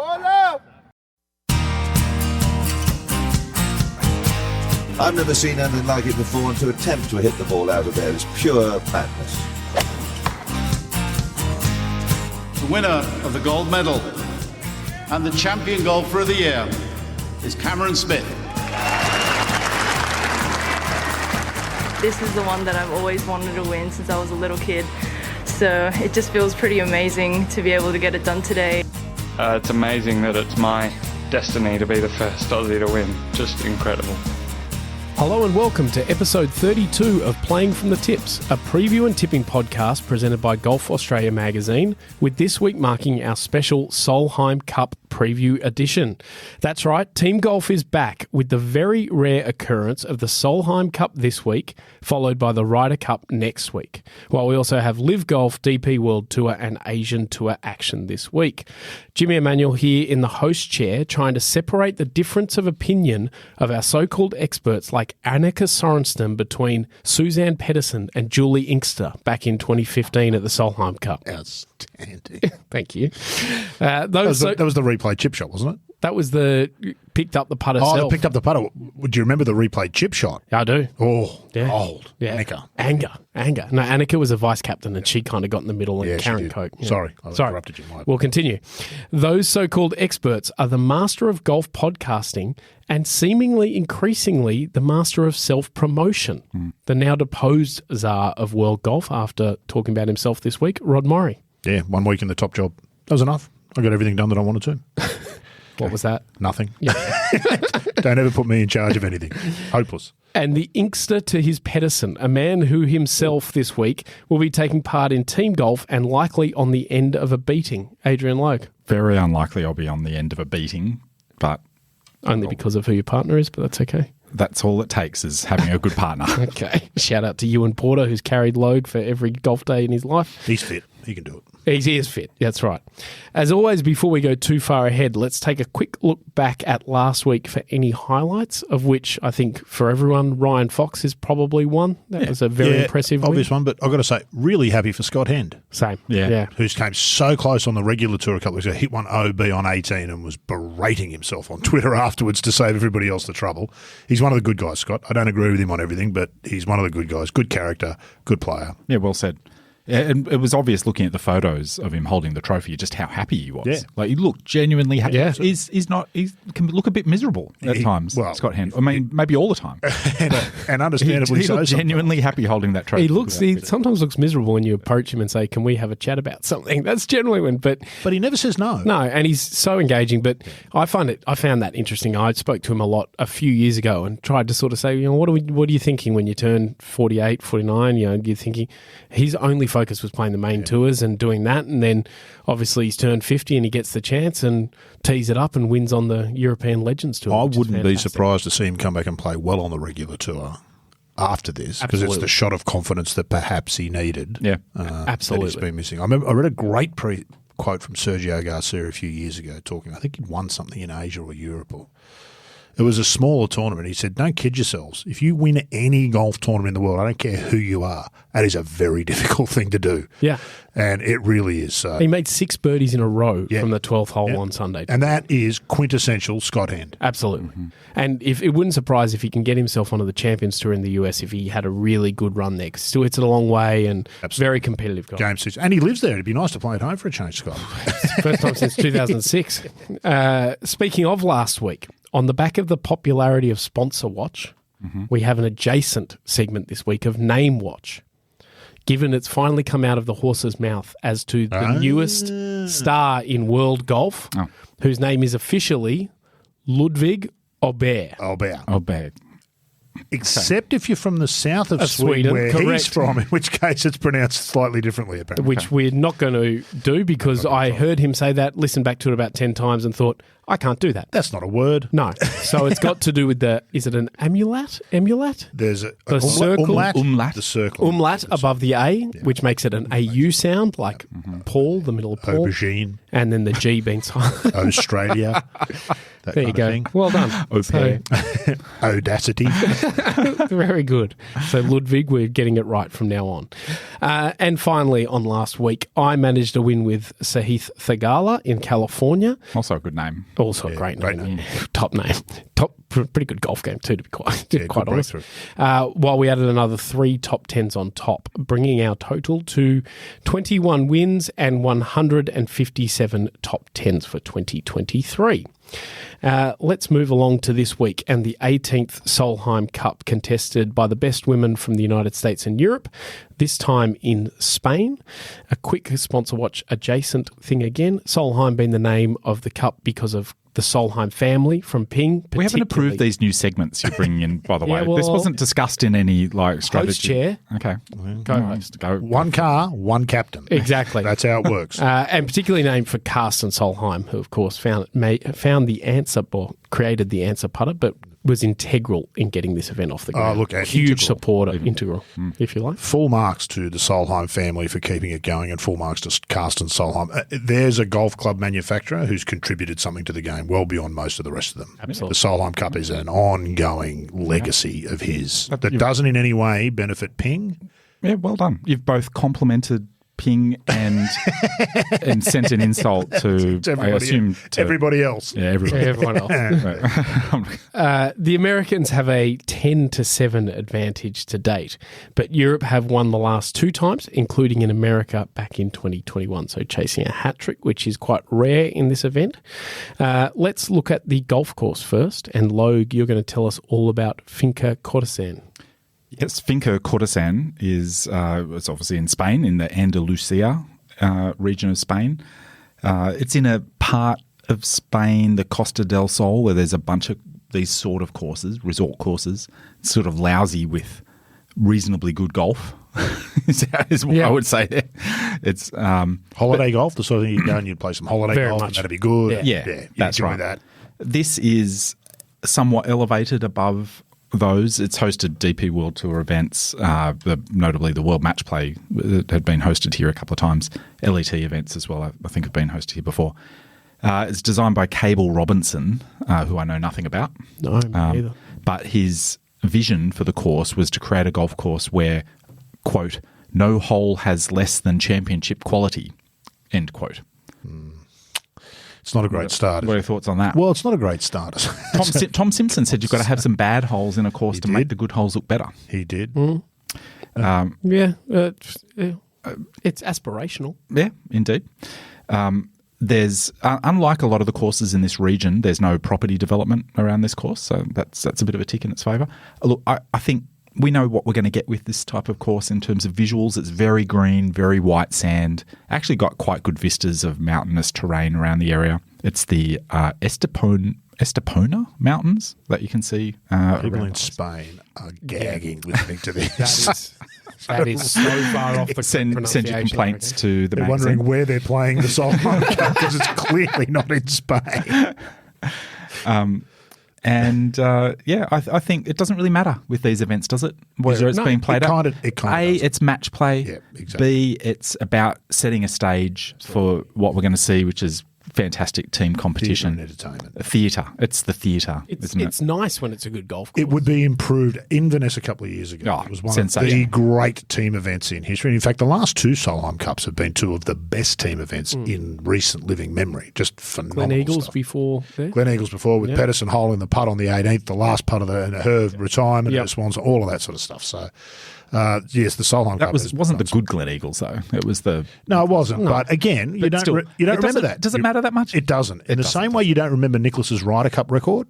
I've never seen anything like it before, and to attempt to hit the ball out of there is pure madness. The winner of the gold medal and the champion golfer of the year is Cameron Smith. This is the one that I've always wanted to win since I was a little kid. So it just feels pretty amazing to be able to get it done today. It's amazing that it's my destiny to be the first Aussie to win. Just incredible. Hello and welcome to episode 32 of Playing from the Tips, a preview and tipping podcast presented by Golf Australia magazine, with this week marking our special Solheim Cup preview edition. That's right, Team Golf is back with the very rare occurrence of the Solheim Cup this week, followed by the Ryder Cup next week, while we also have LIV Golf, DP World Tour and Asian Tour action this week. Jimmy Emanuel here in the host chair, trying to separate the difference of opinion of our so-called experts like Annika Sorenstam between Suzanne Pedersen and Julie Inkster back in 2015 at the Solheim Cup. Outstanding. Thank you. That was the replay chip shot, wasn't it? That was the picked up the putter Oh, self. they picked up the putter. Would you remember the replay chip shot? Yeah, I do. Oh, Yeah. old. Yeah. Annika. Anger. No, Annika was a vice captain and she kind of got in the middle and Yeah, she Karen did. Koch. Yeah. Sorry, I interrupted you, Mike. We'll continue. Those so-called experts are the master of golf podcasting and seemingly increasingly the master of self-promotion. The now deposed czar of world golf after talking about himself this week, Rod Murray. Yeah, 1 week in the top job. That was enough. I got everything done that I wanted to. What was that? Nothing. Yeah. Don't ever put me in charge of anything. Hopeless. And the Inkster to his Pedersen, a man who himself this week will be taking part in team golf and likely on the end of a beating. Adrian Logue. Very unlikely I'll be on the end of a beating, but... Only because of who your partner is, but that's okay. That's all it takes is having a good partner. Okay. Shout out to Ewan Porter, who's carried Logue for every golf day in his life. He's fit. He can do it. He is fit. That's right. As always, before we go too far ahead, let's take a quick look back at last week for any highlights, of which I think for everyone, Ryan Fox is probably one. That was a very impressive obvious win. one, but I've got to say, really happy for Scott Hend. Same. Yeah. Who came so close on the regular tour a couple of weeks ago, hit one OB on 18 and was berating himself on Twitter afterwards to save everybody else the trouble. He's one of the good guys, Scott. I don't agree with him on everything, but he's one of the good guys. Good character, good player. Yeah, well said. And it was obvious looking at the photos of him holding the trophy just how happy he was. Yeah. Like, he looked genuinely happy. Yeah. He can look a bit miserable at times, Scott Hend. I mean, maybe all the time. and understandably he so. looked genuinely happy holding that trophy. He sometimes looks miserable when you approach him and say, can we have a chat about something? That's generally when, but he never says no. No, and he's so engaging, but I found that interesting. I spoke to him a lot a few years ago and tried to sort of say, what are you thinking when you turn 48, 49? You're thinking his only focus was playing the main tours and doing that, and then obviously he's turned 50 and he gets the chance and tees it up and wins on the European Legends Tour. I wouldn't be surprised to see him come back and play well on the regular tour after this, because it's the shot of confidence that perhaps he needed. Yeah, absolutely. That he's been missing. I read a great quote from Sergio Garcia a few years ago talking, I think he'd won something in Asia or Europe, it was a smaller tournament. He said, don't kid yourselves. If you win any golf tournament in the world, I don't care who you are, that is a very difficult thing to do. Yeah. And it really is. He made 6 birdies in a row from the 12th hole on Sunday. And that is quintessential Scott Hend. Absolutely. Mm-hmm. And if it wouldn't surprise if he can get himself onto the Champions Tour in the US if he had a really good run there. Cause still hits it a long way and very competitive golf. Game 6. And he lives there. It'd be nice to play at home for a change, Scott. First time since 2006. Speaking of last week, on the back of the popularity of Sponsor Watch, we have an adjacent segment this week of Name Watch. Given it's finally come out of the horse's mouth as to the newest star in world golf, whose name is officially Ludwig Aubert. Aubert. Except if you're from the south of Sweden, where he's from, in which case it's pronounced slightly differently, apparently. Which we're not going to do because I heard him say that, listened back to it about 10 times and thought, I can't do that. That's not a word. No. So it's got to do with is it an amulet? There's The circle. Umlaut. The circle. Umlaut above the A, which makes it an AU sound, like Paul, the middle of Paul. Aubergine. And then the G being silent. Australia. That There you kind go. of thing. Well done. Okay. Audacity. Very good. So, Ludwig, we're getting it right from now on. And finally, on last week, I managed a win with Sahith Thagala in California. Also a good name. Also a great great name. name. Top name. Pretty good golf game, too, to be quite good honest. breakthrough. While we added another 3 top 10s on top, bringing our total to 21 wins and 157 top 10s for 2023. Let's move along to this week and the 18th Solheim Cup, contested by the best women from the United States and Europe, this time in Spain. A quick sponsor watch adjacent thing again. Solheim being the name of the cup because of the Solheim family from Ping. We haven't particularly- approved these new segments you're bringing in, by the way. Yeah, well, this wasn't discussed in any strategy. Host chair. Okay. Co-host. Go. One car, one captain. Exactly. That's how it works. And particularly named for Carsten Solheim, who, of course, found the answer, or created the answer putter, but was integral in getting this event off the ground. look, huge integral. supporter, integral, if you like. Full marks to the Solheim family for keeping it going, and full marks to Carsten Solheim. There's a golf club manufacturer who's contributed something to the game well beyond most of the rest of them. Absolutely. The Solheim Cup is an ongoing legacy of his that doesn't in any way benefit Ping. Yeah, well done. You've both complimented Ping and sent an insult to, I assume, to everybody else. Yeah, everybody. Everyone else. The Americans have a 10-7 advantage to date, but Europe have won the last 2 times, including in America back in 2021. So chasing a hat trick, which is quite rare in this event. Let's look at the golf course first. And Logue, you're going to tell us all about Finca Cortesan. Yes, Finca Cortesan is it's obviously in Spain, in the Andalusia region of Spain. It's in a part of Spain, the Costa del Sol, where there's a bunch of these sort of courses, resort courses, sort of lousy with reasonably good golf, is what I would say there. It's Holiday golf, the sort of thing you go and you'd play some holiday Very golf much. and that'd be good. Yeah, you that's enjoy right. that. This is somewhat elevated above those. It's hosted DP World Tour events, notably the World Match Play that had been hosted here a couple of times. LET events as well, I think have been hosted here before. It's designed by Cable Robinson, who I know nothing about. No, me neither. But his vision for the course was to create a golf course where, quote, no hole has less than championship quality, end quote. It's not a great start. What are your thoughts on that? Well, it's not a great start. Tom Simpson said you've got to have some bad holes in a course to make the good holes look better. He did. It's aspirational. Yeah, indeed. There's unlike a lot of the courses in this region, there's no property development around this course, so that's a bit of a tick in its favour. Look, I think we know what we're going to get with this type of course in terms of visuals. It's very green, very white sand. Actually got quite good vistas of mountainous terrain around the area. It's the Estepona Mountains that you can see. People in Spain are gagging listening to this. That is so far off the Send your pronunciation, complaints to the They're magazine. wondering where they're playing the Solheim Cup because it's clearly not in Spain. I think it doesn't really matter with these events, does it? Whether it's being played at. It kind A, of it's match play. Yeah, exactly. B, it's about setting a stage for what we're going to see, which is fantastic team competition. Theatre and entertainment. Theatre. It's the theatre, isn't it? It's nice when it's a good golf course. It would be improved. Inverness a couple of years ago. Oh, It was one sensation. of the great team events in history. In fact, the last 2 Solheim Cups have been 2 of the best team events in recent living memory. Just phenomenal Glen Eagles stuff. before there. Glen Eagles before with Pedersen holing the putt on the 18th, the last putt of her retirement, her Swans, all of that sort of stuff. So, yes, the Solheim Cup Wasn't the good Glen Eagles, though. It was the... No, it wasn't. But again, you don't still, remember that. Does it matter that much? It doesn't. In the same way you don't remember Nicklaus's Ryder Cup record,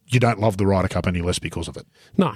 you don't love the Ryder Cup any less because of it. No.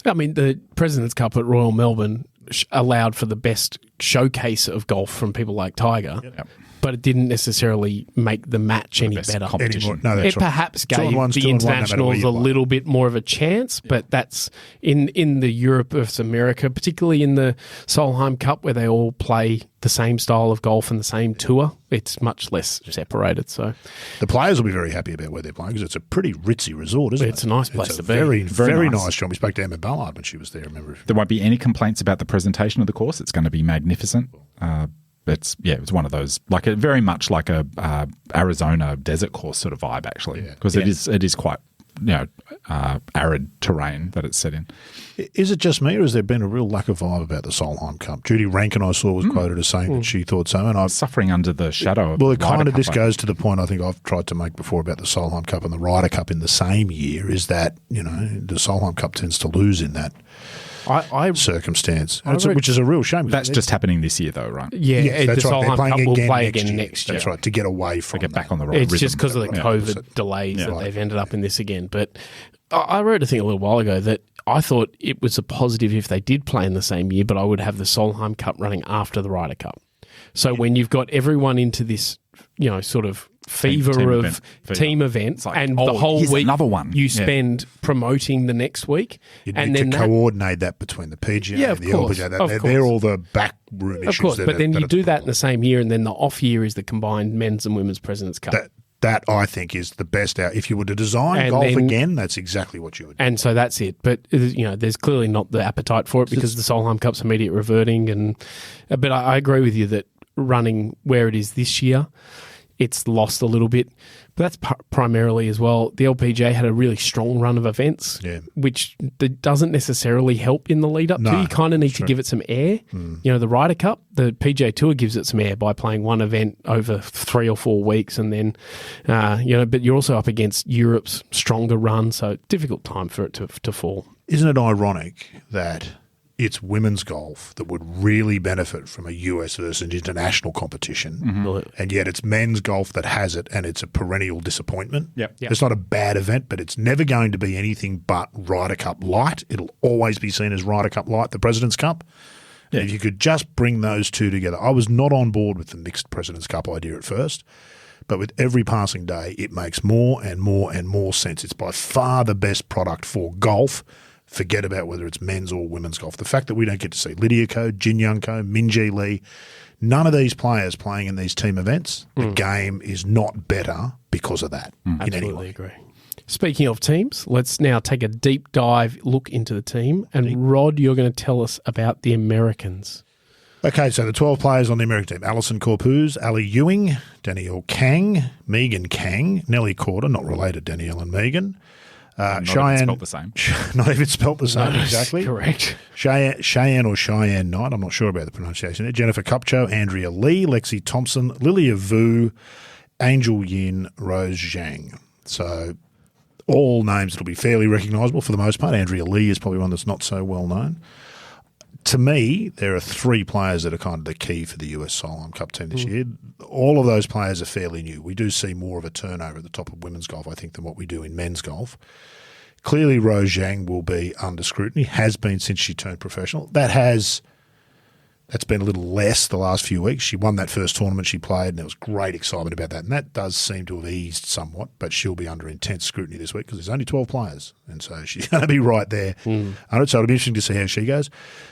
I mean, the President's Cup at Royal Melbourne allowed for the best showcase of golf from people like Tiger. Yep. But it didn't necessarily make the match any best better. competition. No, that's It right. perhaps Two on gave ones, the two on one, no matter internationals where you a play. little bit more of a chance, but that's in the Europe versus America, particularly in the Solheim Cup where they all play the same style of golf and the same tour. It's much less separated. So The players will be very happy about where they're playing because it's a pretty ritzy resort, isn't it? It's a nice place to be. Very, Very very nice. nice job. We spoke to Emma Ballard when she was there, remember? There won't be any complaints about the presentation of the course. It's going to be magnificent. It's one of those very much like a Arizona desert course sort of vibe actually, because it is quite arid terrain that it's set in. Is it just me, or has there been a real lack of vibe about the Solheim Cup? Judy Rankin, I saw, was quoted as saying that she thought so, and I've Suffering under the shadow of well, the Ryder Cup, this goes to the point I think I've tried to make before about the Solheim Cup and the Ryder Cup in the same year, is that the Solheim Cup tends to lose in that I circumstance, I read- which is a real shame. That's just happening this year though, right? yeah, that's the right. They're Solheim playing Cup will again play next again year. next year. That's right, to get away from Get back that. on the right It's rhythm. just because of the Yeah. COVID delays that Right. they've ended up in this again. But I wrote a thing a little while ago that I thought it was a positive if they did play in the same year, but I would have the Solheim Cup running after the Ryder Cup. So when you've got everyone into this, sort of fever Team of event fever. team events, like, and oh, the whole here's week another one. you Yeah. spend promoting the next week, You and need then to coordinate that between the PGA Yeah, and of the course, LPGA. of They're course. all the backroom issues. of course, but then you are do the that in the same year, and then the off year is the combined men's and women's Presidents Cup. That I think is the best out. If you were to design And golf then- again, that's exactly what you would do. And so that's it. But there's clearly not the appetite for it because the Solheim Cup's immediate reverting. But I agree with you that running where it is this year, it's lost a little bit. But that's primarily as well. The LPGA had a really strong run of events, which doesn't necessarily help in the lead up to. You kind of need to give it some air. The Ryder Cup, the PGA Tour gives it some air by playing one event over 3 or 4 weeks, and then but you're also up against Europe's stronger run, so difficult time for it to fall. Isn't it ironic that it's women's golf that would really benefit from a US versus international competition, and yet it's men's golf that has it, and it's a perennial disappointment? Yep. It's not a bad event, but it's never going to be anything but Ryder Cup light. It'll always be seen as Ryder Cup light, the President's Cup. And if you could just bring those two together. I was not on board with the mixed President's Cup idea at first, but with every passing day, it makes more and more and more sense. It's by far the best product for golf. Forget about whether it's men's or women's golf. The fact that we don't get to see Lydia Ko, Jin Young Ko, Minjee Lee, none of these players playing in these team events, the game is not better because of that in any Absolutely way. agree. Speaking of teams, let's now take a deep dive look into the team. And Rod, you're going to tell us about the Americans. Okay, so the 12 players on the American team: Alison Corpuz, Ali Ewing, Danielle Kang, Megan Kang, Nellie Corder, not related Danielle and Megan, Not even Cheyenne, spelt the same. not even spelt the same, exactly. Correct. Cheyenne or Cheyenne Knight, I'm not sure about the pronunciation there. Jennifer Kupcho, Andrea Lee, Lexi Thompson, Lilia Vu, Angel Yin, Rose Zhang. So all names that will be fairly recognisable for the most part. Andrea Lee is probably one that's not so well known. To me, there are 3 players that are kind of the key for the US Solheim Cup team this year. All of those players are fairly new. We do see more of a turnover at the top of women's golf, I think, than what we do in men's golf. Clearly, Rose Zhang will be under scrutiny, has been since she turned professional. That's been a little less the last few weeks. She won that first tournament she played, and there was great excitement about that. And that does seem to have eased somewhat, but she'll be under intense scrutiny this week because there's only 12 players. And so she's going to be right there. So it'll be interesting to see how she goes.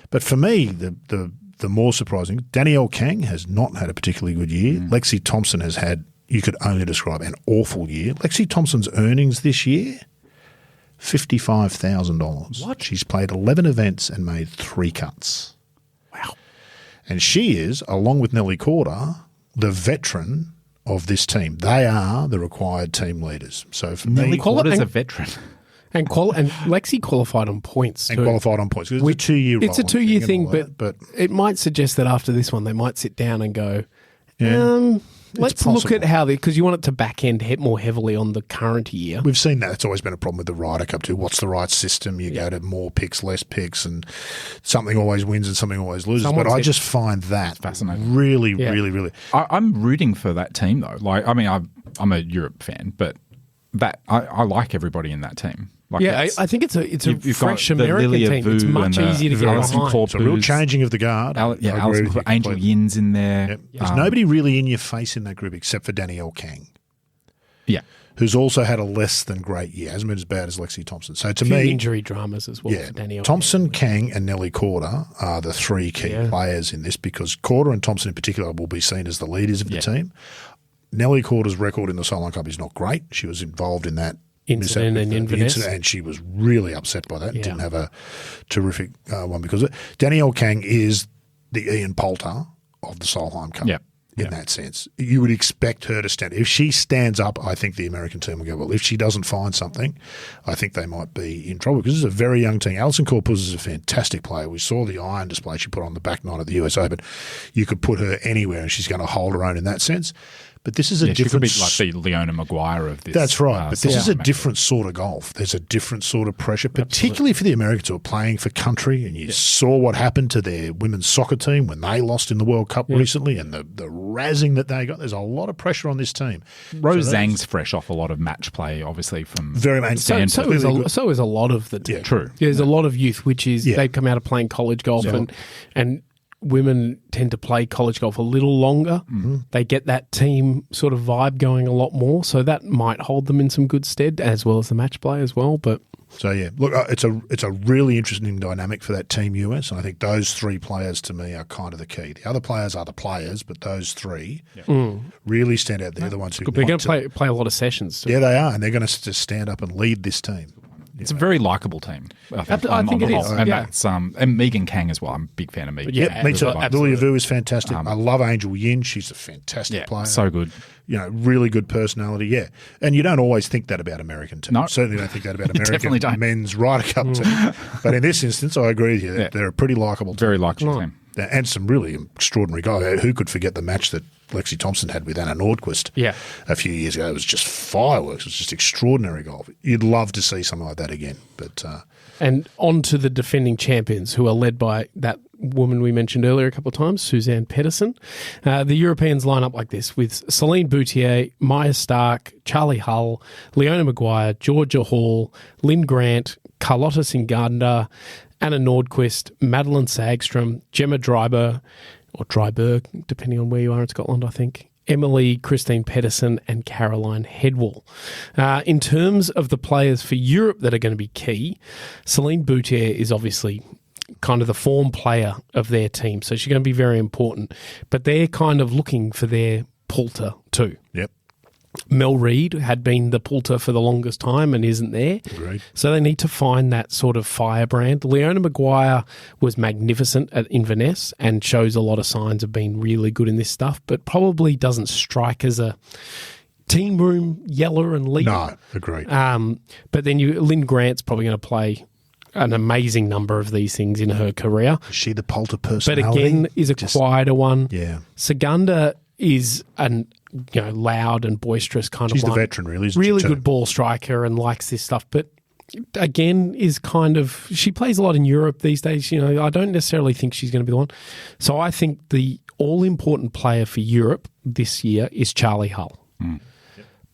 But for me, the more surprising, Danielle Kang has not had a particularly good year. Lexi Thompson has had, you could only describe, an awful year. Lexi Thompson's earnings this year, $55,000. What? She's played 11 events and made 3 cuts. And she is, along with Nellie Corder, the veteran of this team. They are the required team leaders. So for me, Corder's a veteran. And Lexi qualified on points. and too. qualified on points. It's a 2-year It's a rolling 2-year and thing, all that, but it might suggest that after this one, they might sit down and go, let's look possible. at how because you want it to back end more heavily on the current year. we've seen that. It's always been a problem with the Ryder Cup too. What's the right system? You go to more picks, less picks, and something always wins and something always loses. Someone but I said- just find that fascinating. really. I'm rooting for that team though. I'm a Europe fan, but that I like everybody in that team. Like Yeah, I think it's a you've fresh got the American Lilia team. It's Vu much and easier to get Alison behind. Corpus. It's a real changing of the guard. I agree Alison with you Angel completely. Yin's in there. Yep. There's nobody really in your face in that group except for Danielle Kang, Yeah. who's also had a less than great year. Hasn't been as bad as Lexi Thompson. So to Few me, injury dramas as well yeah, for Danielle. Thompson, Kang, and Nellie Corder are the three key players in this because Corder and Thompson in particular will be seen as the leaders of the team. Nellie Corder's record in the Solheim Cup is not great. She was involved in that Incident in Inverness. and she was really upset by that. And didn't have a terrific one because of it. Danielle Kang is the Ian Poulter of the Solheim Cup. Yeah. In that sense, you would expect her to stand. If she stands up, I think the American team will go well. If she doesn't find something, I think they might be in trouble because this is a very young team. Alison Corpus is a fantastic player. We saw the iron display she put on the back nine of the US Open. You could put her anywhere and she's going to hold her own in that sense. But this is a different. She could be like the Leona Maguire of this. That's right. But this is a Solheim different sort of golf. There's a different sort of pressure, particularly for the Americans who are playing for country. And you saw what happened to their women's soccer team when they lost in the World Cup recently and the razzing that they got. There's a lot of pressure on this team. Rose Zhang's fresh off a lot of match play, obviously, from Very much. So is a lot of the team. Yeah. True. There's a lot of youth, which is they come out of playing college golf and women tend to play college golf a little longer. Mm-hmm. They get that team sort of vibe going a lot more, so that might hold them in some good stead, as well as the match play as well. But so yeah, look, it's a really interesting dynamic for that team US, and I think those three players to me are kind of the key. The other players are the players, but those three really stand out. They're the ones who they're going to play a lot of sessions. Yeah, they are, and they're going to just stand up and lead this team. It's a very likable team. I think it is. And that's and Megan Kang as well. I'm a big fan of Megan. Yeah, me too. Lilia Vu is fantastic. I love Angel Yin. She's a fantastic player. So good. You know, really good personality. Yeah, and you don't always think that about American teams. No. Certainly don't think that about Definitely American don't. men's Ryder Cup team. But in this instance, I agree with you. Yeah. They're a pretty likable team. Very likable team. And some really extraordinary guys. Who could forget the match that Lexi Thompson had with Anna Nordquist a few years ago? It was just fireworks. It was just extraordinary golf. You'd love to see something like that again. But and on to the defending champions, who are led by that woman we mentioned earlier a couple of times, Suzanne Pedersen. The Europeans line up like this with Celine Boutier, Maya Stark, Charlie Hull, Leona Maguire, Georgia Hall, Lynn Grant, Carlotta Singanda, Anna Nordquist, Madeline Sagstrom, Gemma Dryburgh, depending on where you are in Scotland, I think, Emily Christine Pedersen, and Caroline Headwall. In terms of the players for Europe that are going to be key, Celine Boutier is obviously kind of the form player of their team, so she's going to be very important. But they're kind of looking for their Poulter too. Yep. Mel Reid had been the Poulter for the longest time and isn't there. Agreed. So they need to find that sort of firebrand. Leona Maguire was magnificent at Inverness and shows a lot of signs of being really good in this stuff, but probably doesn't strike as a team room yeller and leader. no, agreed. But then Lynn Grant's probably going to play an amazing number of these things in her career. Is she the Poulter But personality? again, is a quieter one. Yeah. Saganda is loud and boisterous kind She's of the one. veteran, really, isn't she, Really too? good ball striker and likes this stuff. But again, is kind of, she plays a lot in Europe these days. You know, I don't necessarily think she's going to be the one. So I think the all-important player for Europe this year is Charlie Hull.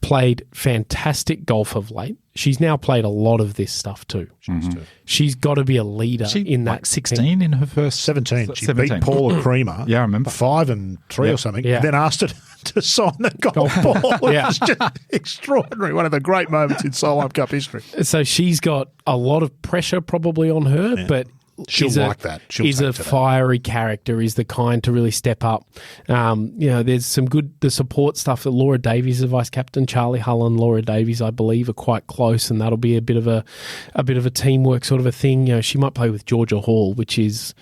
Played fantastic golf of late. She's now played a lot of this stuff too. She's got to be a leader in that. Like 16 in her first 17. She 17. beat Paula Creamer. Yeah, I remember. 5 and 3 or something. Yeah. And then asked her to sign the golf ball. Yeah. It's just extraordinary. One of the great moments in Solheim Cup history. So she's got a lot of pressure probably on her, but She'll is like that. She'll is take a to that. fiery character, is the kind to really step up. There's some the support stuff that Laura Davies is the vice captain. Charlie Hull and Laura Davies, I believe, are quite close, and that'll be a bit of a teamwork sort of a thing. You know, she might play with Georgia Hall, which is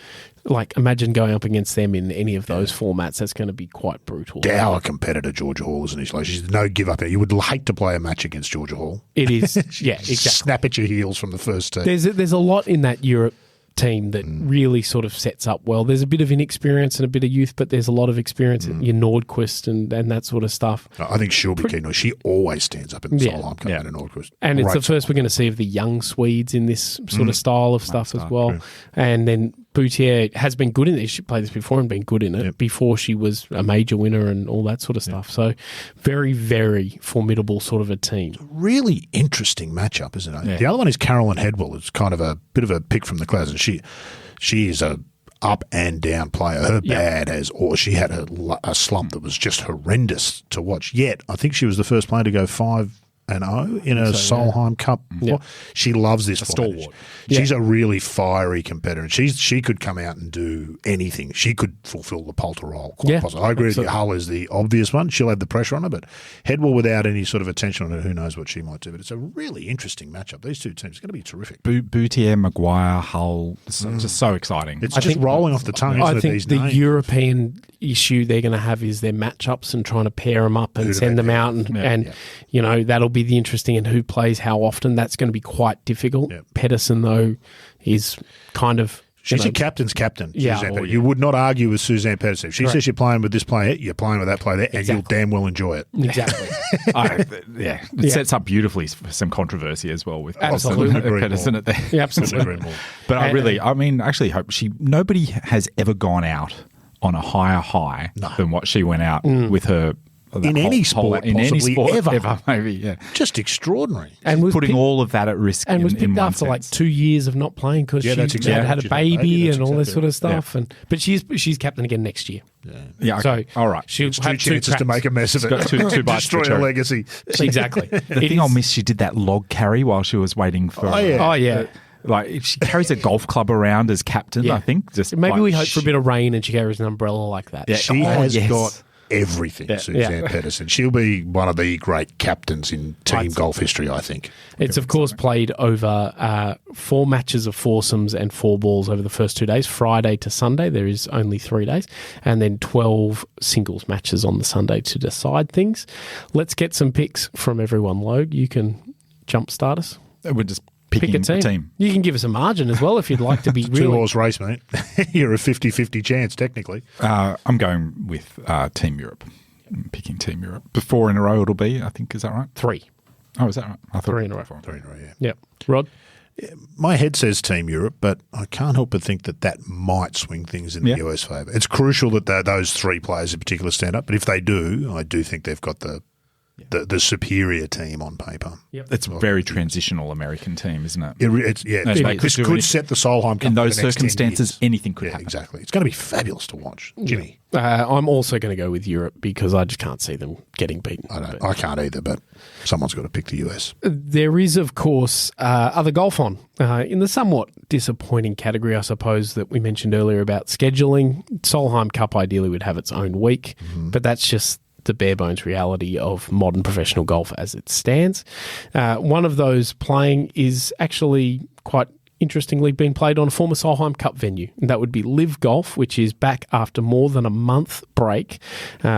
like, imagine going up against them in any of those formats. That's going to be quite brutal. Dour competitor, Georgia Hall, isn't she? Like, she's no give up. You would hate to play a match against Georgia Hall. It is, yeah, exactly. Snap at your heels from the first tee. There's a lot in that Europe team that really sort of sets up well. There's a bit of inexperience and a bit of youth, but there's a lot of experience in your Nordquist and that sort of stuff. I think she'll be keen. She always stands up in the Solheim Cup and Nordquist. And it's Great the first we're going to see of the young Swedes in this sort of style of stuff as well. True. And then Boutier has been good in it. She played this before and been good in it before she was a major winner and all that sort of stuff. So very, very formidable sort of a team. Really interesting matchup, isn't it? Yeah. The other one is Carolyn Headwell. It's kind of a bit of a pick from the clouds. And she is a up and down player. Her she had a slump that was just horrendous to watch. Yet I think she was the first player to go 5-0 in a Solheim Cup. Yeah. She loves this stalwart. She's a really fiery competitor. And she could come out and do anything. She could fulfil the Poulter role quite possibly. I agree with you. Hull is the obvious one. She'll have the pressure on her, but Headwell without any sort of attention on her, who knows what she might do. But it's a really interesting matchup. These two teams are going to be terrific. Boutier, Maguire, Hull, just so exciting. It's just rolling off the tongue, isn't it, think these the names? European issue they're going to have is their matchups and trying to pair them up and send them out. And you know, that'll be the interesting, and who plays how often. That's going to be quite difficult. Yep. Pedersen, though, is kind of... She's a captain's captain. Yeah, Suzanne Pedersen. You would not argue with Suzanne Pedersen. If she says you're playing with this player, you're playing with that player there, and you'll damn well enjoy it. Exactly. It sets up beautifully for some controversy as well with Absolutely. Pedersen at there. Yeah, absolutely. But I actually hope nobody has ever gone out on a higher high than what she went out with her. In any sport, ever, maybe, yeah. Just extraordinary. And was putting all of that at risk. And was picked in after one like sense. 2 years of not playing because she had a baby and all this sort of stuff. Yeah. But she's captain again next year. Yeah, okay. So all right. She'll Two have chances to make a mess of it. got two bites Destroy to her cherry. legacy. Exactly. The thing I'll miss, she did that log carry while she was waiting for. Oh yeah. Like she carries a golf club around as captain. I think. Just maybe we hope for a bit of rain and she carries an umbrella like that. Yeah. She has got everything, Suzanne Yeah. Pedersen. She'll be one of the great captains in team golf history, I think. It's, of course, played over 4 matches of foursomes and 4 balls over the first 2 days, Friday to Sunday. There is only 3 days. And then 12 singles matches on the Sunday to decide things. Let's get some picks from everyone, Logue. You can jumpstart us. We're just Pick picking a team. You can give us a margin as well if you'd like to be really... 2-horse race, mate. You're a 50-50 chance, technically. I'm going with Team Europe. I'm picking Team Europe. 4 in a row it'll be, I think. Is that right? 3. Oh, is that right? I thought 3 in a row. 3 in a row, yeah. Yep. Rod? My head says Team Europe, but I can't help but think that might swing things in the US favour. It's crucial that those 3 players in particular stand up, but if they do, I do think they've got the superior team on paper. Yep. It's a very transitional American team, isn't it? This could set the Solheim Cup in those for the next 10 circumstances. years. Anything could happen. Exactly. It's going to be fabulous to watch. Jimmy? I'm also going to go with Europe because I just can't see them getting beaten. I can't either, but someone's got to pick the US. There is, of course, other golf on in the somewhat disappointing category, I suppose, that we mentioned earlier about scheduling. Solheim Cup ideally would have its own week, but that's just the bare bones reality of modern professional golf as it stands. One of those playing is actually quite interestingly being played on a former Solheim Cup venue, and that would be LIV Golf, which is back after more than a month break,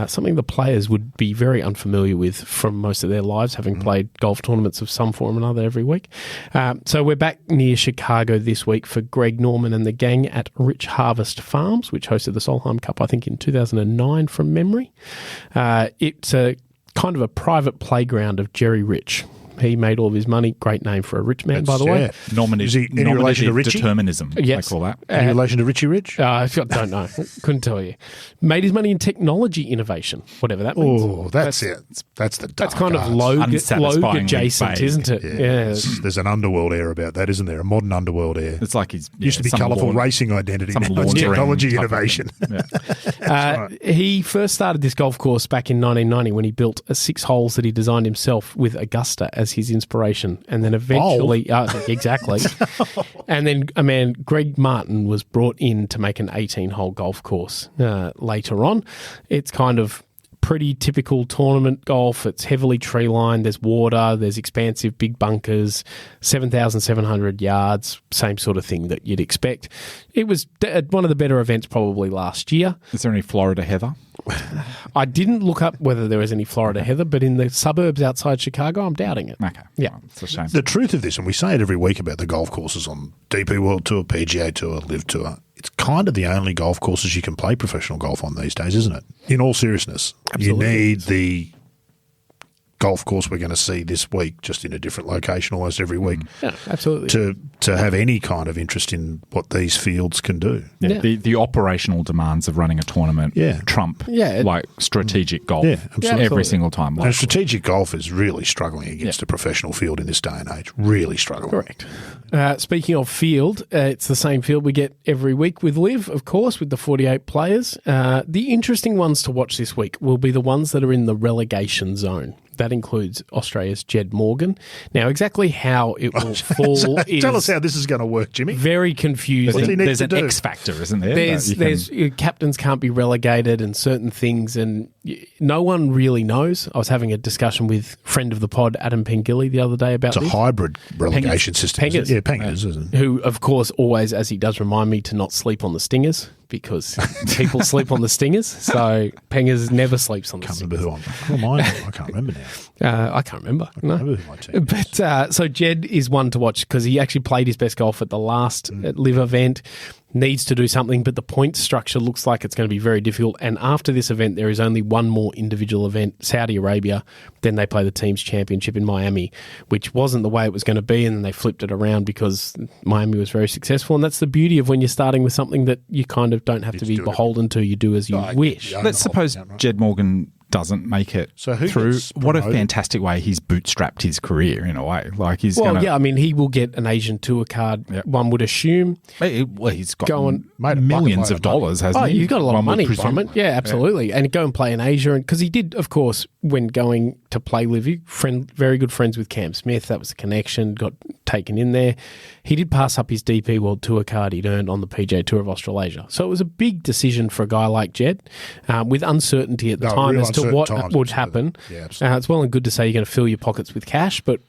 something the players would be very unfamiliar with from most of their lives, having played golf tournaments of some form or another every week. So we're back near Chicago this week for Greg Norman and the gang at Rich Harvest Farms, which hosted the Solheim Cup, I think, in 2009 from memory. It's a kind of a private playground of Jerry Rich. He made all of his money. Great name for a rich man, by the way. Is he any relation to Richie? Determinism, Yes. they call that. Any relation to Richie Rich? I don't know. Couldn't tell you. Made his money in technology innovation, whatever that means. Oh, that's it. That's the dark That's kind of arts. Logue Unsatisfyingly adjacent, vague. isn't it? Yeah. There's an underworld air about that, isn't there? A modern underworld air. It's like he's Used to be some colourful lawn- racing identity. some Now it's laundering technology type of innovation. thing. Yeah. He first started this golf course back in 1990 when he built 6 holes that he designed himself with Augusta as his inspiration. And then eventually, exactly. And then a man, Greg Martin, was brought in to make an 18-hole golf course later on. It's kind of pretty typical tournament golf. It's heavily tree-lined. There's water. There's expansive big bunkers, 7,700 yards, same sort of thing that you'd expect. It was one of the better events probably last year. Is there any Florida heather? I didn't look up whether there was any Florida heather, but in the suburbs outside Chicago, I'm doubting it. Okay. Yeah. Well, it's a shame. The truth of this, and we say it every week about the golf courses on DP World Tour, PGA Tour, LIV Tour, it's kind of the only golf courses you can play professional golf on these days, isn't it? In all seriousness. Absolutely. You need the golf course we're going to see this week, just in a different location almost every week. Yeah, absolutely. To have any kind of interest in what these fields can do. Yeah. The operational demands of running a tournament trump like strategic golf every single time. And strategic golf is really struggling against a professional field in this day and age. Really struggling. Correct. Speaking of field, it's the same field we get every week with LIV, of course, with the 48 players. The interesting ones to watch this week will be the ones that are in the relegation zone. That includes Australia's Jed Morgan. Now, exactly how it will fall is... Tell us how this is going to work, Jimmy. Very confusing. There's an X factor, isn't there? There's captains can't be relegated and certain things, and no one really knows. I was having a discussion with friend of the pod, Adam Pengilly, the other day about this. It's a hybrid relegation system. Pengers. Yeah, Pengers, isn't it? Who, of course, always, as he does, remind me to not sleep on the stingers, because people sleep on the stingers. So Pengers never sleeps on the stingers. Who am I? I can't remember now. I can't remember. I can't remember who my team is. But so Jed is one to watch because he actually played his best golf at the last LIV event. Needs to do something, but the point structure looks like it's going to be very difficult. And after this event, there is only one more individual event, Saudi Arabia. Then they play the team's championship in Miami, which wasn't the way it was going to be. And then they flipped it around because Miami was very successful. And that's the beauty of when you're starting with something that you kind of don't have to be beholden to. You do as you wish. Let's suppose Jed Morgan doesn't make it through. What a fantastic way he's bootstrapped his career in a way. Like he's I mean, he will get an Asian Tour card. Yep. One would assume. Well, he's got millions of dollars, hasn't he? He's got a lot of money from it. Yeah, absolutely. Yeah. And go and play in Asia, because he did, of course, when going to play LIV, very good friends with Cam Smith. That was a connection. Got taken in there. He did pass up his DP World Tour card he'd earned on the PGA Tour of Australasia. So it was a big decision for a guy like Jed, with uncertainty at the time as to what would happen. Yeah, it's well and good to say you're going to fill your pockets with cash, but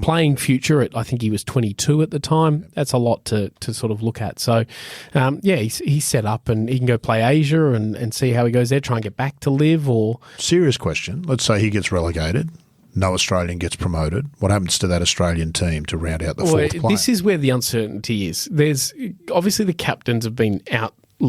playing future at, I think he was 22 at the time, that's a lot to sort of look at. So, he's set up and he can go play Asia and see how he goes there, try and get back to LIV or... Serious question. Let's say he gets relegated. No Australian gets promoted. What happens to that Australian team to round out the fourth player? This is where the uncertainty is. There's obviously the captains have been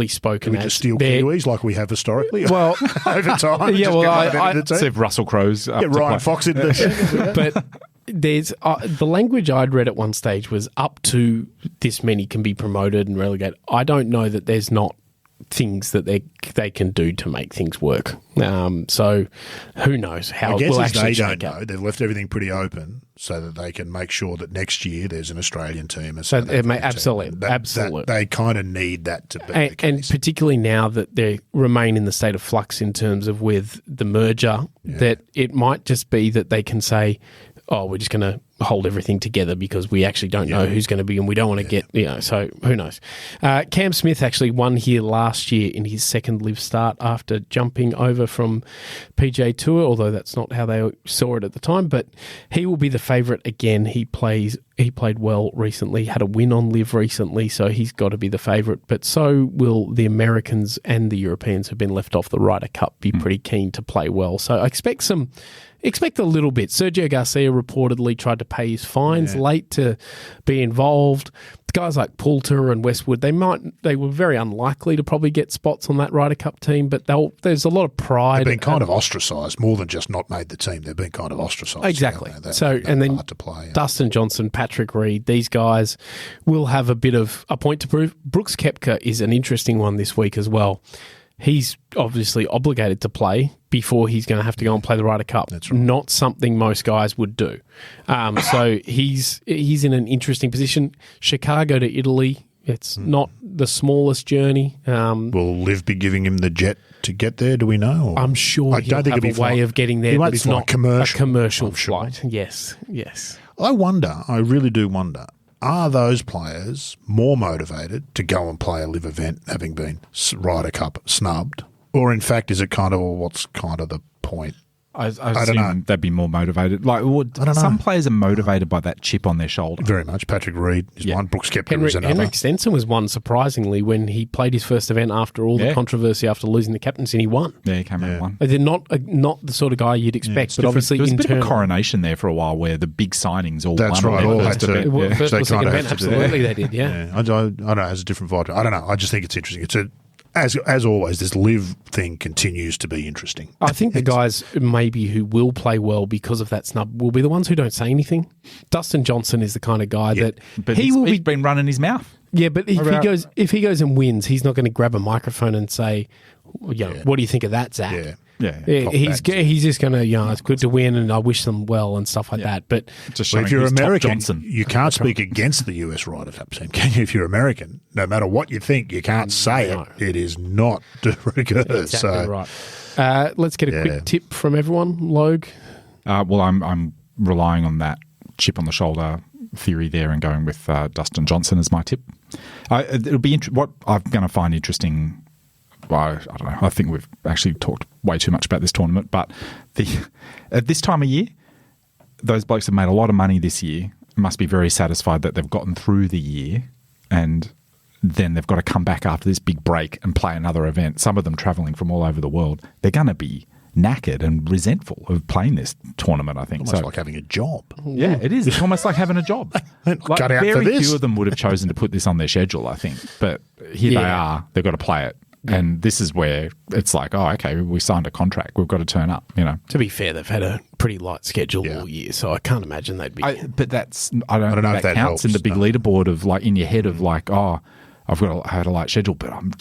spoken as. Just steal Kiwis like we have historically? Well, over time. Yeah, well, I see if Russell Crowe's get Ryan Fox in there. But there's the language I'd read at one stage was up to this many can be promoted and relegated. I don't know that there's not things that they can do to make things work. So who knows how it will actually shake out. They've left everything pretty open so that they can make sure that next year there's an Australian team. Absolutely. They kind of need that to be the case. And particularly now that they remain in the state of flux in terms of with the merger, that it might just be that they can say, we're just going to hold everything together because we actually don't know who's going to be and we don't want to get, so who knows. Cam Smith actually won here last year in his second LIV start after jumping over from PGA Tour, although that's not how they saw it at the time, but he will be the favourite again. He played well recently, had a win on LIV recently, so he's got to be the favourite, but so will the Americans and the Europeans who've been left off the Ryder Cup be pretty keen to play well. So I expect a little bit. Sergio Garcia reportedly tried to pay his fines late to be involved. Guys like Poulter and Westwood, they were very unlikely to probably get spots on that Ryder Cup team, but there's a lot of pride. They've been kind of ostracised more than just not made the team. They've been kind of ostracised. Exactly. And then Dustin Johnson, Patrick Reed, these guys will have a bit of a point to prove. Brooks Koepka is an interesting one this week as well. He's obviously obligated to play before he's going to have to go and play the Ryder Cup. That's right. Not something most guys would do. So he's in an interesting position. Chicago to Italy, it's not the smallest journey. Will LIV be giving him the jet to get there? Do we know? I'm sure he'll have a way of getting there. It's not a commercial flight. Sure. Yes. I really do wonder, are those players more motivated to go and play a LIV event having been Ryder Cup snubbed? Or in fact, is it kind of, what's kind of the point? I don't know. They'd be more motivated. I don't know. Some players are motivated by that chip on their shoulder. Very much. Patrick Reed is one. Brooks Koepka is another. Henrik Stenson was one, surprisingly, when he played his first event after all the controversy after losing the captaincy, and he won. Yeah, he came out and won. They're not the sort of guy you'd expect, but obviously there was a bit of a coronation there for a while where the big signings all That's won. Right. All had First or second event, absolutely they did, I don't know. It has a different vibe. I don't know. I just think it's interesting. as always, this LIV thing continues to be interesting. I think the guys maybe who will play well because of that snub will be the ones who don't say anything. Dustin Johnson is the kind of guy that But he will he's be. been running his mouth. Yeah, but if he goes and wins, he's not going to grab a microphone and say, "What do you think of that, Zach?" Yeah. Yeah. He's just going to, it's good to win and I wish them well and stuff like that. But Just Well, showing if you're who's Top American, Johnson. you can't speak against the US Ryder Cup team, can you? If you're American, no matter what you think, you can't say it. It is not very good. exactly right. Let's get a quick tip from everyone. Logue. Well, I'm relying on that chip on the shoulder theory there and going with Dustin Johnson as my tip. It'll be what I'm going to find interesting. Well, I don't know. I think we've actually talked way too much about this tournament, but at this time of year, those blokes have made a lot of money this year. Must be very satisfied that they've gotten through the year, and then they've got to come back after this big break and play another event. Some of them travelling from all over the world. They're going to be knackered and resentful of playing this tournament, I think. Almost like having a job. Yeah, it is. It's almost like having a job. Cut out for very this. few of them would have chosen to put this on their schedule, I think. But here they are. They've got to play it. And this is where it's like, oh, okay, we signed a contract. We've got to turn up, To be fair, they've had a pretty light schedule all year, so I can't imagine they'd be. But that's I don't know if that counts helps, in the big leaderboard of like in your head of like, oh, I had a light schedule, but I'm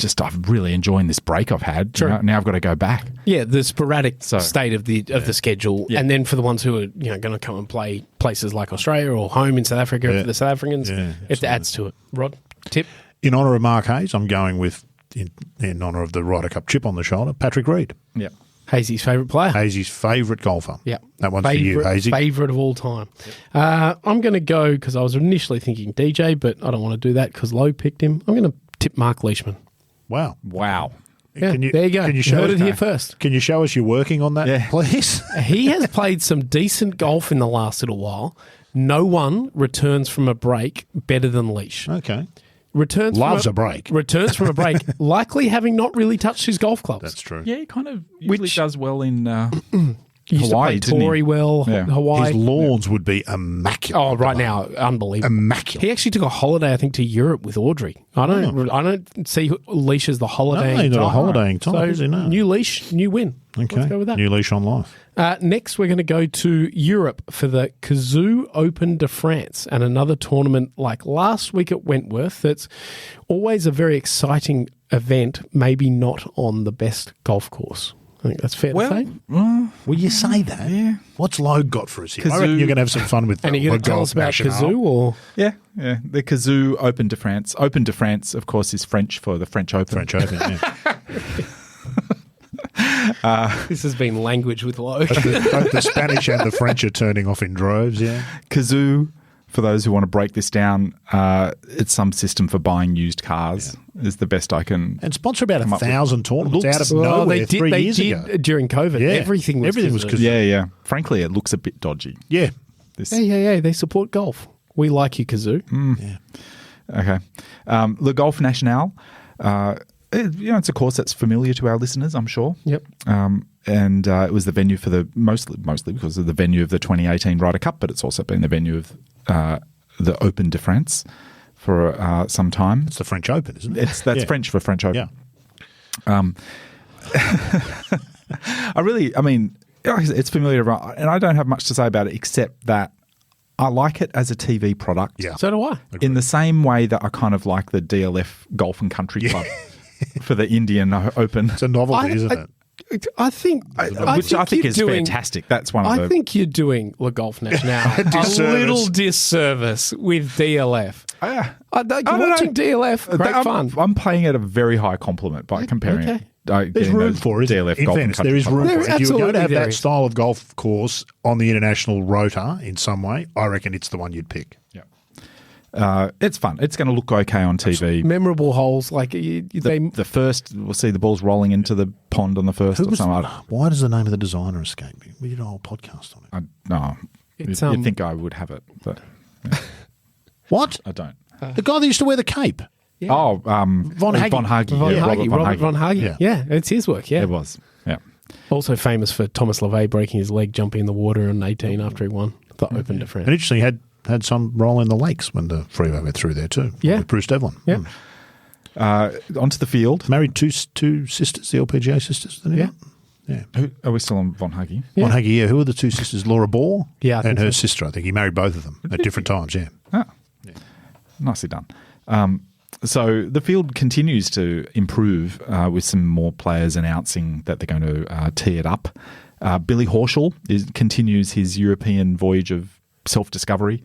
really enjoying this break I've had. Sure. Now I've got to go back. Yeah, the sporadic state of the schedule, and then for the ones who are going to come and play places like Australia or home in South Africa for the South Africans, it adds to it. Rod, tip? In honour of Mark Hayes, I'm going with, in honour of the Ryder Cup chip on the shoulder, Patrick Reed. Yeah. Hazy's favourite player. Hazy's favourite golfer. Yeah. That one's for you, Hazy. Favourite of all time. I'm going to go, because I was initially thinking DJ, but I don't want to do that because Lowe picked him. I'm going to tip Mark Leishman. Wow. Yeah, there you go. Can you You heard it here first. Can you show us you're working on that, please? He has played some decent golf in the last little while. No one returns from a break better than Leash. Okay. Loves a break. Returns from a break, likely having not really touched his golf clubs. That's true. Yeah, he kind of usually does well in Used Hawaii, to play Tory well, Yeah. Hawaii. His lawns would be immaculate. Oh, right now, unbelievable. Immaculate. He actually took a holiday, I think, to Europe with Audrey. I don't see Leash as the holidaying No, he's not a type. holidaying type, is he? No. New Leash, new win. Okay. Let's go with that. New leash on life. Next, we're going to go to Europe for the Kazoo Open de France and another tournament like last week at Wentworth. That's always a very exciting event, maybe not on the best golf course. I think that's fair to say. Will you say that? Yeah. What's Logue got for us here? I Kazoo. reckon you're going to have some fun with that. And are you going to tell us about Kazoo? Or? Yeah. The Kazoo Open de France. Open de France, of course, is French for the French Open. French Open, yeah. This has been language with Lowe. Both the Spanish and the French are turning off in droves, yeah. Kazoo, for those who want to break this down, it's some system for buying used cars, is the best I can. And sponsor about come up 1,000 tournaments out of nowhere they 3 did years ago. during COVID. Yeah. Everything was Kazoo. Yeah. Frankly, it looks a bit dodgy. Yeah. Yeah. They support golf. We like you, Kazoo. Yeah. Okay. Le Golf National, it's a course that's familiar to our listeners, I'm sure. Yep. And it was the venue for the mostly because of the venue of the 2018 Ryder Cup, but it's also been the venue of the Open de France for some time. It's the French Open, isn't it? That's French for French Open. Yeah. It's familiar, and I don't have much to say about it except that I like it as a TV product. Yeah. So do I. In the same way that I kind of like the DLF Golf and Country Club for the Indian Open. It's a novelty, isn't it? I think, Which I think is fantastic. That's one of the... I think you're doing Le Golf National a little disservice with DLF. Watching DLF, great fun. I'm playing at a very high compliment by comparing it. There's room for it. DLF in Golf fairness, and there is room Country for it. If you were going to have Absolutely that style of golf course on the international rota in some way, I reckon it's the one you'd pick. Yeah. It's fun. It's going to look okay on TV. Memorable holes, like The first, we'll see the balls rolling into the pond on the first or something. Why does the name of the designer escape me? We did a whole podcast on it. No, you'd think I would have it, but What? I don't. The guy that used to wear the cape. Yeah. Oh, Von Hagge. Robert Von Hagge. Yeah, it's his work. Yeah, It was. Yeah. Also famous for Thomas LeVay breaking his leg jumping in the water in 18 after he won the Open de France. And interestingly, had some roll in the lakes when the freeway went through there too. Yeah. With Bruce Devlin. Yeah. Onto the field. Married two sisters, the LPGA sisters. Didn't he? Yeah. Are we still on Von Huggy? Yeah. Von Huggy, yeah. Who are the two sisters? Laura Ball and her so. sister, I think. He married both of them at different times, yeah. Nicely done. So the field continues to improve with some more players announcing that they're going to tee it up. Billy Horschel continues his European voyage of self-discovery.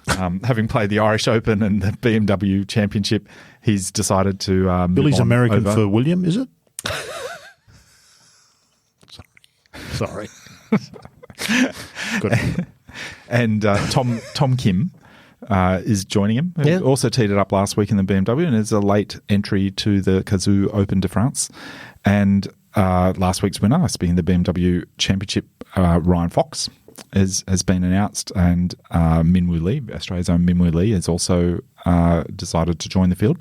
Having played the Irish Open and the BMW Championship, he's decided to Billy's American over. for William, is it? Sorry. Good. And Tom Kim is joining him. He also teed it up last week in the BMW and is a late entry to the Kazoo Open de France. And last week's winner, speaking of the BMW Championship, Ryan Fox has been announced, and Min Woo Lee, Australia's own Min Woo Lee, has also decided to join the field.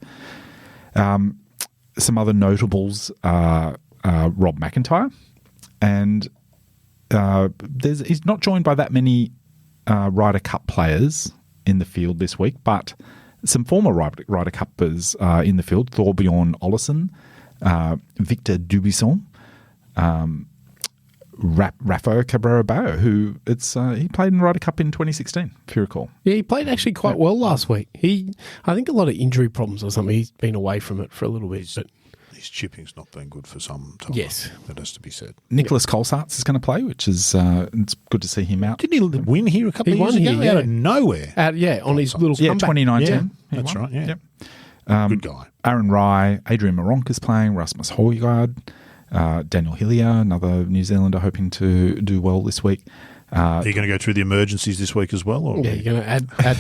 Some other notables are Rob McIntyre, and he's not joined by that many Ryder Cup players in the field this week, but some former Ryder Cuppers in the field: Thorbjorn Olesen, Victor Dubuisson, Rafa Cabrera-Bello, who he played in Ryder Cup in 2016, if you recall. Yeah, he played actually quite well last week. I think a lot of injury problems or something. He's been away from it for a little bit. But His chipping's not been good for some time. Yes. That has to be said. Nicholas Colsaerts is going to play, which is it's good to see him out. Didn't he win here a couple of years ago? Here, Out of nowhere. On his little comeback. 2019. Yeah, he that's won. right, yeah. Yep. Good guy. Aaron Rye, Adrian Moronk is playing, Rasmus Højgaard, Daniel Hillier, another New Zealander hoping to do well this week. Are you going to go through the emergencies this week as well? Or Yeah, you're going to add are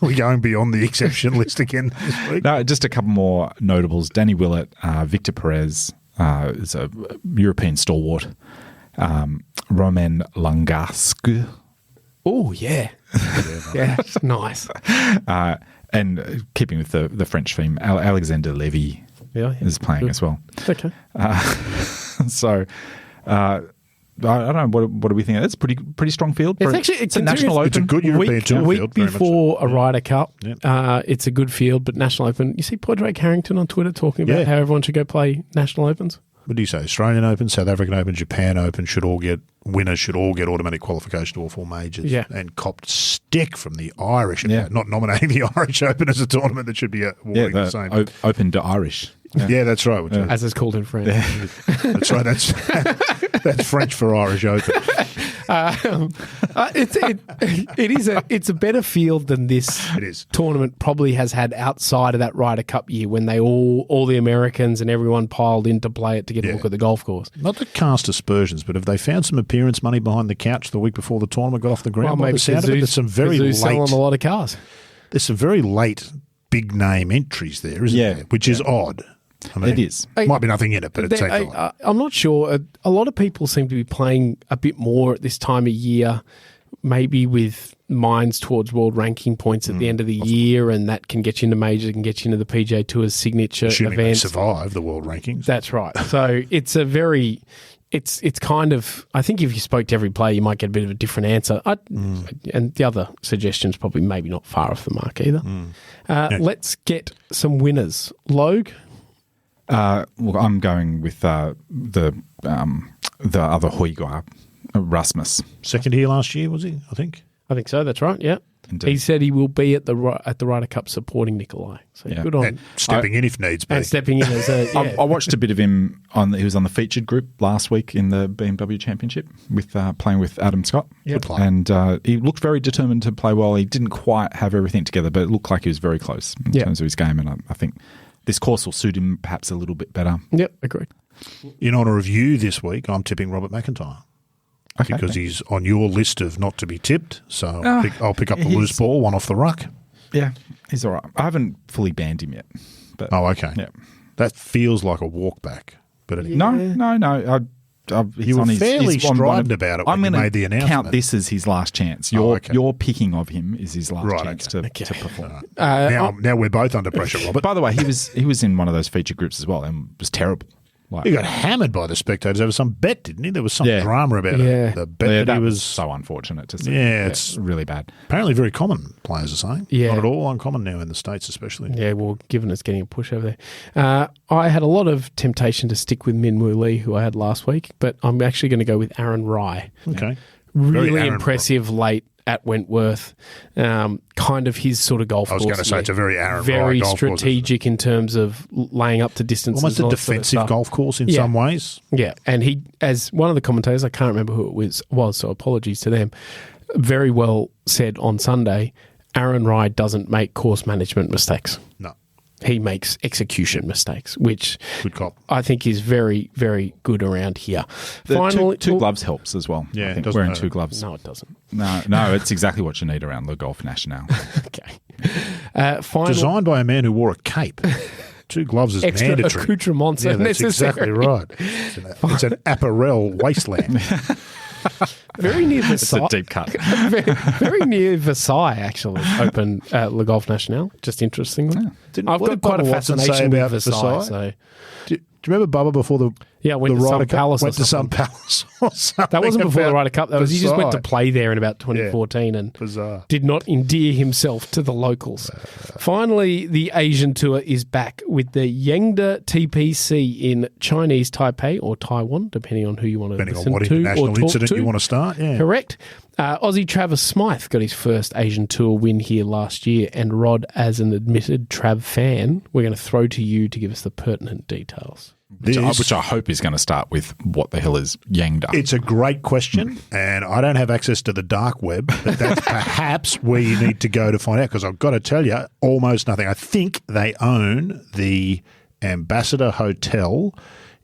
we going beyond the exception list again this week? No, just a couple more notables. Danny Willett, Victor Perez is a European stalwart. Roman Langascu. Oh, yeah. Yeah, nice. And keeping with the French theme, Alexander Levy is playing as well. Okay. So, I don't know. What do we think? It's pretty strong field. It's a national open. It's a good European tour a week field. Very before a Ryder Cup. Yep. It's a good field, but National Open. You see Padraig Harrington on Twitter talking about how everyone should go play National Opens. What do you say? Australian Open, South African Open, Japan Open winners should all get automatic qualification to all four majors. Yeah. And copped stick from the Irish. Not nominating the Irish Open as a tournament that should be awarding the same. Open to Irish. Yeah, that's right. As it's called in France. That's right. That's French for Irish Open. It's a better field than this tournament probably has had outside of that Ryder Cup year when they all the Americans and everyone piled in to play it to get a look at the golf course. Not to cast aspersions, but have they found some appearance money behind the couch the week before the tournament got off the ground? Well, maybe there's some very late selling a lot of cars. There's some very late big name entries there, isn't there? Which is odd. I mean, It is. Might be nothing in it, but it takes a lot. I'm not sure. A lot of people seem to be playing a bit more at this time of year, maybe with minds towards world ranking points at the end of the year, and that can get you into majors, can get you into the PGA Tour's signature Assuming events. they survive the world rankings. That's right. So it's a very... It's kind of... I think if you spoke to every player, you might get a bit of a different answer. And the other suggestions probably maybe not far off the mark either. Let's get some winners. Logue? Well, I'm going with the other Højgaard, Rasmus. Second here last year, was he? I think so. That's right. Yeah. Indeed. He said he will be at the Ryder Cup supporting Nikolai. So good on and stepping in if needs be. and stepping in as a. Yeah. I watched a bit of him he was on the featured group last week in the BMW Championship with playing with Adam Scott. Good player. And he looked very determined to play well. He didn't quite have everything together, but it looked like he was very close in terms of his game. And I think this course will suit him perhaps a little bit better. Yep, agreed. In honour of you this week, I'm tipping Robert McIntyre. Okay, because he's on your list of not to be tipped. So I'll pick up the loose ball, one off the ruck. Yeah, he's all right. I haven't fully banned him yet. But, okay. Yeah. That feels like a walk back. But anyway. No. You were fairly strident about it when you made the announcement. Count this as his last chance. Your picking of him is his last chance to perform. Now we're both under pressure, Robert. By the way, he was in one of those feature groups as well and was terrible. Like, He got hammered by the spectators over some bet, didn't he? There was some drama about Yeah. the bet that he was. so unfortunate to see. Yeah, it's really bad. apparently very common, players are saying. Yeah. Not at all uncommon now in the States, especially. Yeah, well, given it's getting a push over there. I had a lot of temptation to stick with Min Woo Lee, who I had last week, but I'm actually going to go with Aaron Rai. Okay. Very Really Aaron impressive late at Wentworth. Kind of his sort of golf I was course. going to say it's a very Aaron Rai Very golf course. strategic in terms of laying up to distances. Almost and a all that sort of defensive stuff. golf course in Yeah. some ways. Yeah, and he, as one of the commentators, I can't remember who it was, so apologies to them, very well said on Sunday, Aaron Rai doesn't make course management mistakes. No. He makes execution mistakes, which Good cop. I think is very, very good around here. The Finally, two gloves helps as well. Yeah, I it think doesn't wearing hurt. 2 gloves. No, it doesn't. No, it's exactly what you need around the Golf National. Okay. Final Designed by a man who wore a cape. 2 gloves is extra mandatory. accoutrements Yeah, are that's necessary. exactly right. It's an apparel wasteland. Very near It's Versailles. a deep cut. very near Versailles, actually, open Le Golf National. Just interestingly. I've What got did quite a Bubba Watson say fascination with about Versailles. Versailles? So. Do you remember Bubba before the Yeah, went the to some Ryder Cup? palace or Went to some something. palace or something. That wasn't before the about Ryder Cup. That was he just went to Versailles. play there in about 2014 and Bizarre. did not endear himself to the locals. Finally, the Asian tour is back with the Yangda TPC in Chinese Taipei or Taiwan, depending on who you want to Depending on listen what to or international talk incident to. you want to start. Yeah. Correct. Aussie Travis Smythe got his first Asian Tour win here last year, and Rod, as an admitted Trav fan, we're going to throw to you to give us the pertinent details. Which I hope is going to start with what the hell is Yangda. It's a great question, and I don't have access to the dark web, but that's perhaps where you need to go to find out, because I've got to tell you, almost nothing. I think they own the Ambassador Hotel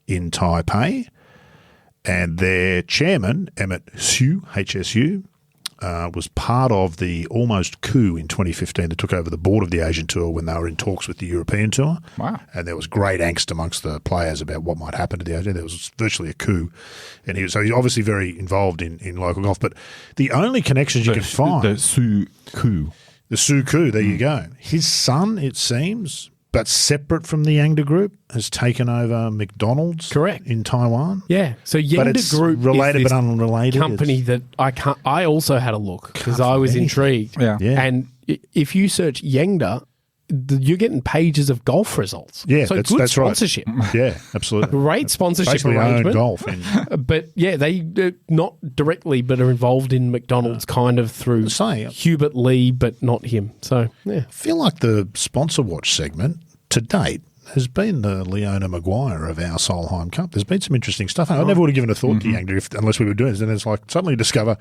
in Taipei, and their chairman, Emmett Hsu, HSU, was part of the almost coup in 2015 that took over the board of the Asian Tour when they were in talks with the European Tour. Wow. And there was great angst amongst the players about what might happen to the Asian. There was virtually a coup. And he's obviously very involved in local golf. But the only connections you can find... The Su Ku. The Su Ku, there you go. His son, it seems, but separate from the Yangda Group, has taken over McDonald's Correct. in Taiwan. Yeah, so But Yangda it's Group related is this but unrelated. company that I also had a look because I was intrigued. Yeah. Yeah. And if you search Yangda, you're getting pages of golf results. Yeah, so that's good right. sponsorship. Yeah, absolutely. Great sponsorship Basically arrangement. own golf. In, But yeah, they not directly, but are involved in McDonald's kind of through Say- Hubert Lee, but not him. So yeah, I feel like the sponsor watch segment to date has been the Leona Maguire of our Solheim Cup. There's been some interesting stuff. I never would have given a thought to Yangda unless we were doing this. And it's like suddenly discover,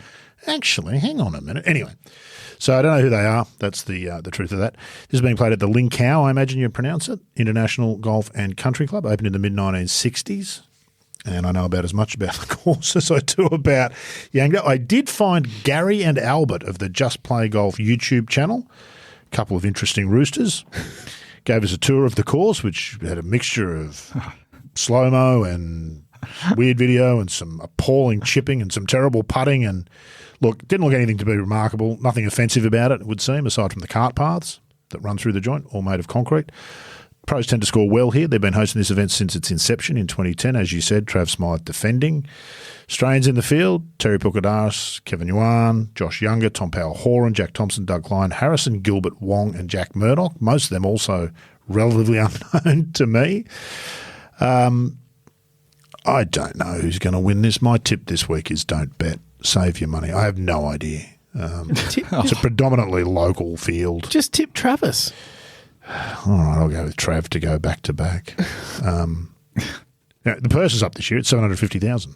actually, hang on a minute. Anyway, so I don't know who they are. That's the truth of that. This is being played at the Linkau, I imagine you pronounce it, International Golf and Country Club, opened in the mid-1960s. And I know about as much about the course as I do about Yangda. I did find Gary and Albert of the Just Play Golf YouTube channel, a couple of interesting roosters. Gave us a tour of the course, which had a mixture of slow-mo and weird video and some appalling chipping and some terrible putting. And look, didn't look anything to be remarkable, nothing offensive about it, it would seem, aside from the cart paths that run through the joint, all made of concrete. Pros tend to score well here. They've been hosting this event since its inception in 2010. As you said, Trav Smythe defending. Strains in the field, Terry Pilkadaris, Kevin Yuan, Josh Younger, Tom Powell-Horan, Jack Thompson, Doug Klein, Harrison Gilbert, Wong and Jack Murdoch. Most of them also relatively unknown to me. I don't know who's going to win this. My tip this week is don't bet. Save your money. I have no idea. It's a predominantly local field. just tip Travis. All right, I'll go with Trav to go back to back. The purse is up this year. It's 750,000,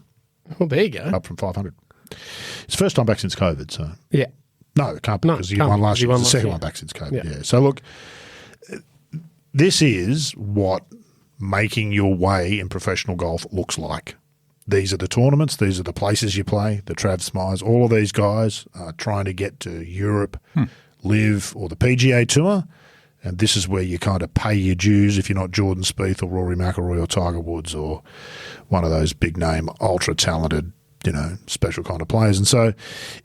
Well, there you go. up from 500. It's the first time back since COVID. So Yeah, no, it can't be No, because you can't won be, last 'cause year. you won It's the last second year. one back since COVID. Yeah. Yeah. So look, this is what making your way in professional golf looks like. These are the tournaments. These are the places you play. The Trav Smiles, all of these guys are trying to get to Europe, LIV, or the PGA Tour. And this is where you kind of pay your dues if you're not Jordan Spieth or Rory McIlroy or Tiger Woods or one of those big-name, ultra-talented, special kind of players. And so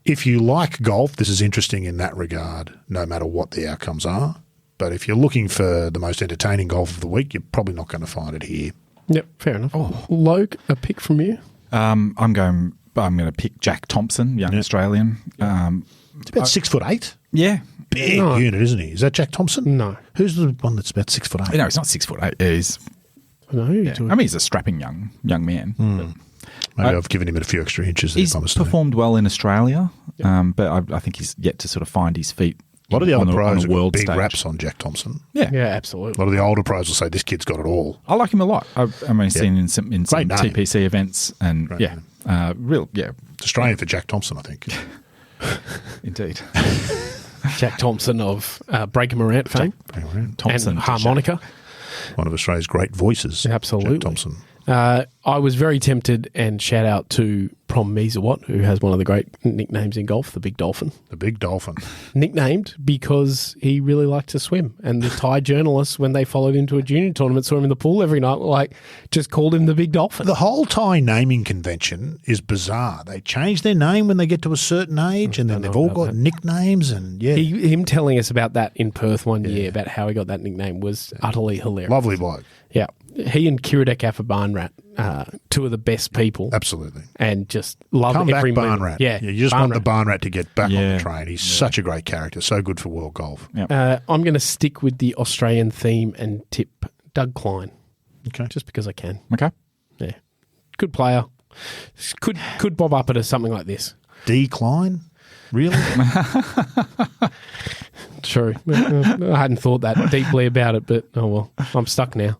if you like golf, this is interesting in that regard, no matter what the outcomes are. But if you're looking for the most entertaining golf of the week, you're probably not going to find it here. Yep, fair enough. Logue, a pick from you? I'm going to pick Jack Thompson, young Australian. It's about 6'8". Yeah. Big unit, isn't he? Is that Jack Thompson? No. Who's the one that's about 6'8"? No, he's not 6'8". He's, No, I mean, he's a strapping young man. But Maybe I've given him a few extra inches there. he's performed well in Australia, but I think he's yet to sort of find his feet. A lot of the other pros have got world big stage. raps on Jack Thompson. Yeah. Yeah, A absolutely. lot of the older pros will say this kid's got it all. I like him a lot. I mean, seen in some Great name. TPC events, and Great name. It's Australian for Jack Thompson, I think. Indeed. Jack Thompson of Breaker Morant fame Thompson and harmonica. One of Australia's great voices. Absolutely. Jack Thompson. I was very tempted, and shout out to Prom Misawat, who has one of the great nicknames in golf, the Big Dolphin. The big dolphin. Nicknamed because he really liked to swim. And the Thai journalists, when they followed him to a junior tournament, saw him in the pool every night, just called him the Big Dolphin. The whole Thai naming convention is bizarre. They change their name when they get to a certain age, and then they've all got nicknames. And Him telling us about that in Perth one year, about how he got that nickname, was utterly hilarious. lovely bloke. Yeah. He and Kiradek Afabarnrat, two of the best people. Absolutely. And just love Come every back, move. Barnrat. Yeah, You just want the Barnrat to get back on Yeah. the train. He's such a great character. So good for world golf. Yeah. I'm going to stick with the Australian theme and tip Doug Klein. Okay. Just because I can. Okay. Yeah. Good player. Could bob up at something like this. Decline? Really? True. I hadn't thought that deeply about it, but oh well, I'm stuck now.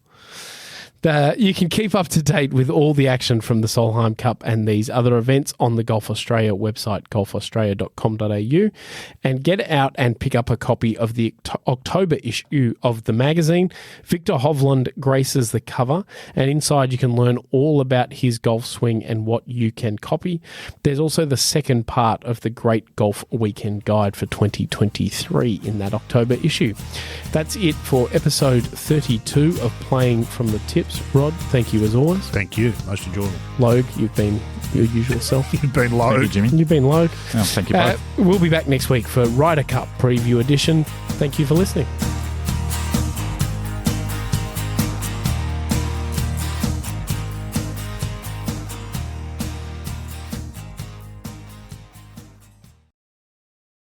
You can keep up to date with all the action from the Solheim Cup and these other events on the Golf Australia website, golfaustralia.com.au, and get out and pick up a copy of the October issue of the magazine. Victor Hovland graces the cover, and inside you can learn all about his golf swing and what you can copy. There's also the second part of the Great Golf Weekend Guide for 2023 in that October issue. That's it for episode 32 of Playing from the Tips. Rod, thank you as always. Thank you. Most enjoyable. Logue, you've been your usual self. You've been low. Thank you, Jimmy. You've been Logue. Oh, thank you both. We'll be back next week for Ryder Cup Preview Edition. Thank you for listening.